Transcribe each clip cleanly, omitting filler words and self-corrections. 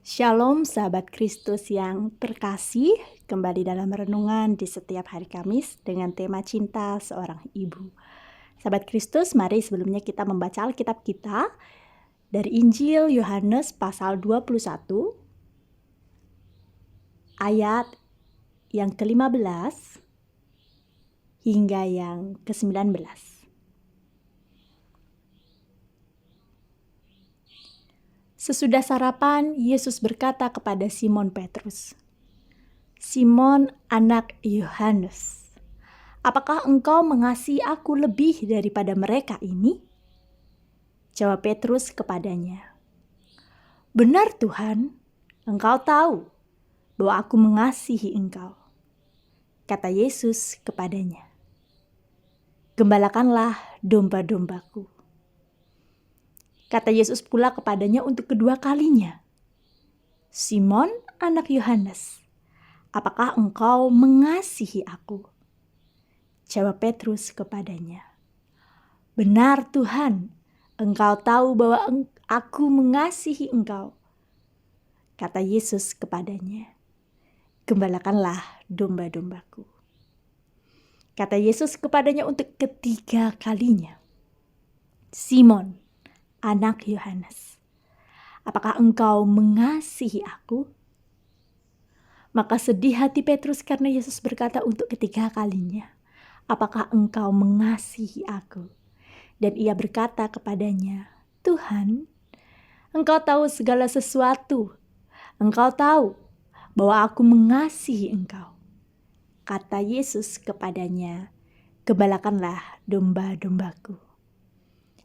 Shalom sahabat Kristus yang terkasih, kembali dalam renungan di setiap hari Kamis dengan tema cinta seorang ibu. Sahabat Kristus, mari sebelumnya kita membaca Alkitab kita dari Injil Yohanes pasal 21 ayat yang ke-15 hingga yang ke-19. Sesudah sarapan, Yesus berkata kepada Simon Petrus, "Simon, anak Yohanes, apakah engkau mengasihi aku lebih daripada mereka ini?" Jawab Petrus kepadanya, "Benar Tuhan, engkau tahu bahwa aku mengasihi engkau." Kata Yesus kepadanya, "Gembalakanlah domba-dombaku." Kata Yesus pula kepadanya untuk kedua kalinya, "Simon, anak Yohanes, apakah engkau mengasihi aku?" Jawab Petrus kepadanya, "Benar Tuhan, engkau tahu bahwa aku mengasihi engkau." Kata Yesus kepadanya, "Gembalakanlah domba-dombaku." Kata Yesus kepadanya untuk ketiga kalinya, "Simon, anak Yohanes, apakah engkau mengasihi aku?" Maka sedih hati Petrus karena Yesus berkata untuk ketiga kalinya, "Apakah engkau mengasihi aku?" Dan ia berkata kepadanya, "Tuhan, engkau tahu segala sesuatu. Engkau tahu bahwa aku mengasihi engkau." Kata Yesus kepadanya, "Gembalakanlah domba-dombaku.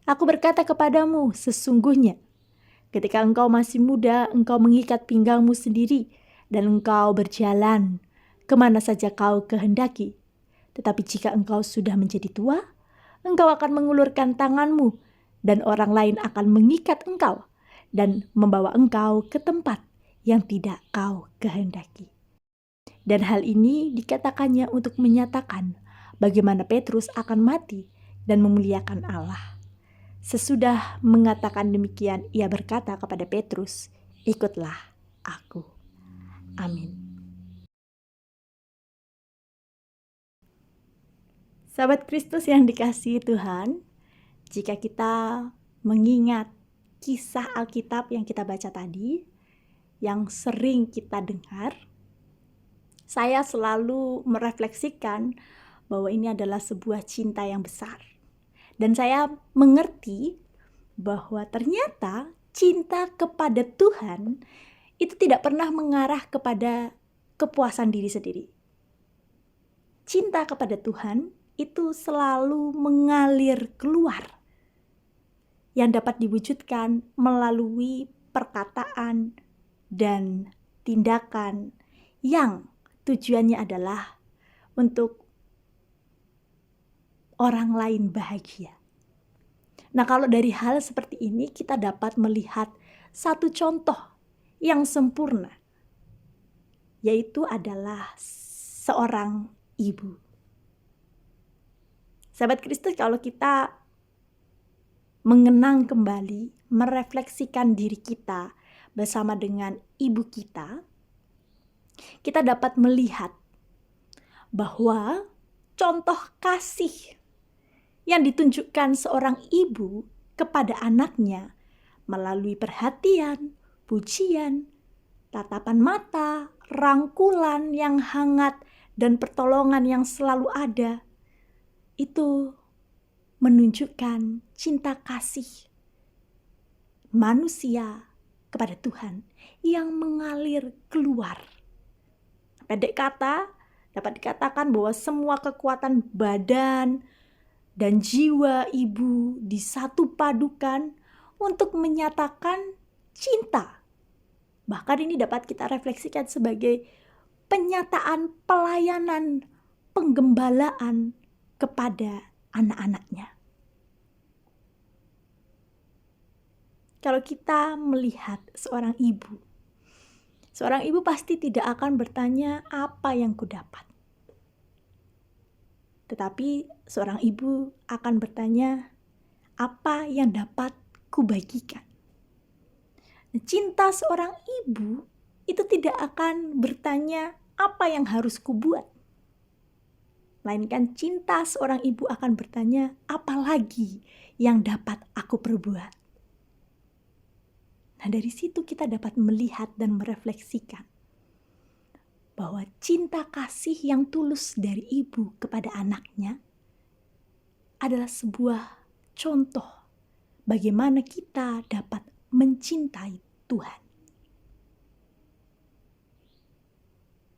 Aku berkata kepadamu, sesungguhnya ketika engkau masih muda, engkau mengikat pinggangmu sendiri dan engkau berjalan kemana saja kau kehendaki. Tetapi jika engkau sudah menjadi tua, engkau akan mengulurkan tanganmu dan orang lain akan mengikat engkau dan membawa engkau ke tempat yang tidak kau kehendaki." Dan hal ini dikatakannya untuk menyatakan bagaimana Petrus akan mati dan memuliakan Allah. Sesudah mengatakan demikian, ia berkata kepada Petrus, "Ikutlah aku." Amin. Sahabat Kristus yang dikasihi Tuhan, jika kita mengingat kisah Alkitab yang kita baca tadi, yang sering kita dengar, saya selalu merefleksikan bahwa ini adalah sebuah cinta yang besar. Dan saya mengerti bahwa ternyata cinta kepada Tuhan itu tidak pernah mengarah kepada kepuasan diri sendiri. Cinta kepada Tuhan itu selalu mengalir keluar, yang dapat diwujudkan melalui perkataan dan tindakan yang tujuannya adalah untuk orang lain bahagia. Nah, kalau dari hal seperti ini kita dapat melihat satu contoh yang sempurna, yaitu adalah seorang ibu. Sahabat Kristus, kalau kita mengenang kembali, merefleksikan diri kita bersama dengan ibu kita dapat melihat bahwa contoh kasih yang ditunjukkan seorang ibu kepada anaknya melalui perhatian, pujian, tatapan mata, rangkulan yang hangat, dan pertolongan yang selalu ada, itu menunjukkan cinta kasih manusia kepada Tuhan yang mengalir keluar. Pendek kata, dapat dikatakan bahwa semua kekuatan badan dan jiwa ibu disatu padukan untuk menyatakan cinta. Bahkan ini dapat kita refleksikan sebagai penyataan pelayanan penggembalaan kepada anak-anaknya. Kalau kita melihat seorang ibu pasti tidak akan bertanya apa yang kudapat. Tetapi seorang ibu akan bertanya, apa yang dapat kubagikan? Cinta seorang ibu itu tidak akan bertanya apa yang harus kubuat. Melainkan cinta seorang ibu akan bertanya apa lagi yang dapat aku perbuat. Nah, dari situ kita dapat melihat dan merefleksikan bahwa cinta kasih yang tulus dari ibu kepada anaknya adalah sebuah contoh bagaimana kita dapat mencintai Tuhan.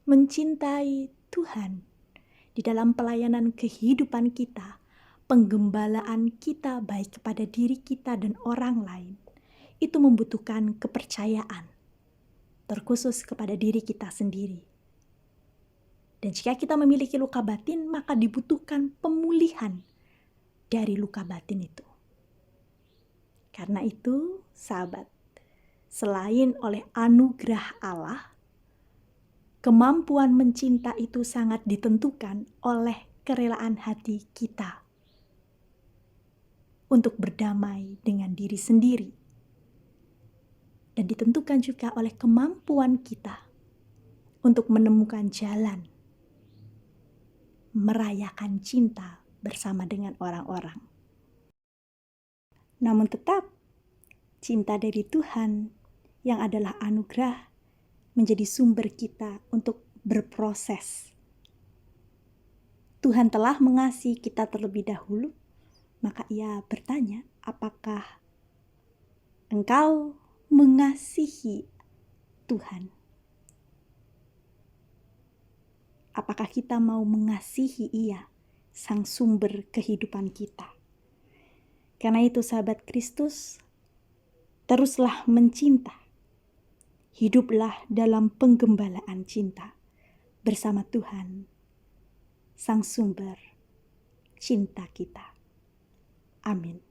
Mencintai Tuhan di dalam pelayanan kehidupan kita, penggembalaan kita baik kepada diri kita dan orang lain, itu membutuhkan kepercayaan, terkhusus kepada diri kita sendiri. Dan jika kita memiliki luka batin, maka dibutuhkan pemulihan dari luka batin itu. Karena itu, sahabat, selain oleh anugerah Allah, kemampuan mencinta itu sangat ditentukan oleh kerelaan hati kita untuk berdamai dengan diri sendiri. Dan ditentukan juga oleh kemampuan kita untuk menemukan jalan merayakan cinta bersama dengan orang-orang. Namun tetap, cinta dari Tuhan yang adalah anugerah menjadi sumber kita untuk berproses. Tuhan telah mengasihi kita terlebih dahulu, maka Ia bertanya, apakah engkau mengasihi Tuhan? Apakah kita mau mengasihi Ia, Sang Sumber kehidupan kita? Karena itu, sahabat Kristus, teruslah mencinta. Hiduplah dalam penggembalaan cinta bersama Tuhan, Sang Sumber cinta kita. Amin.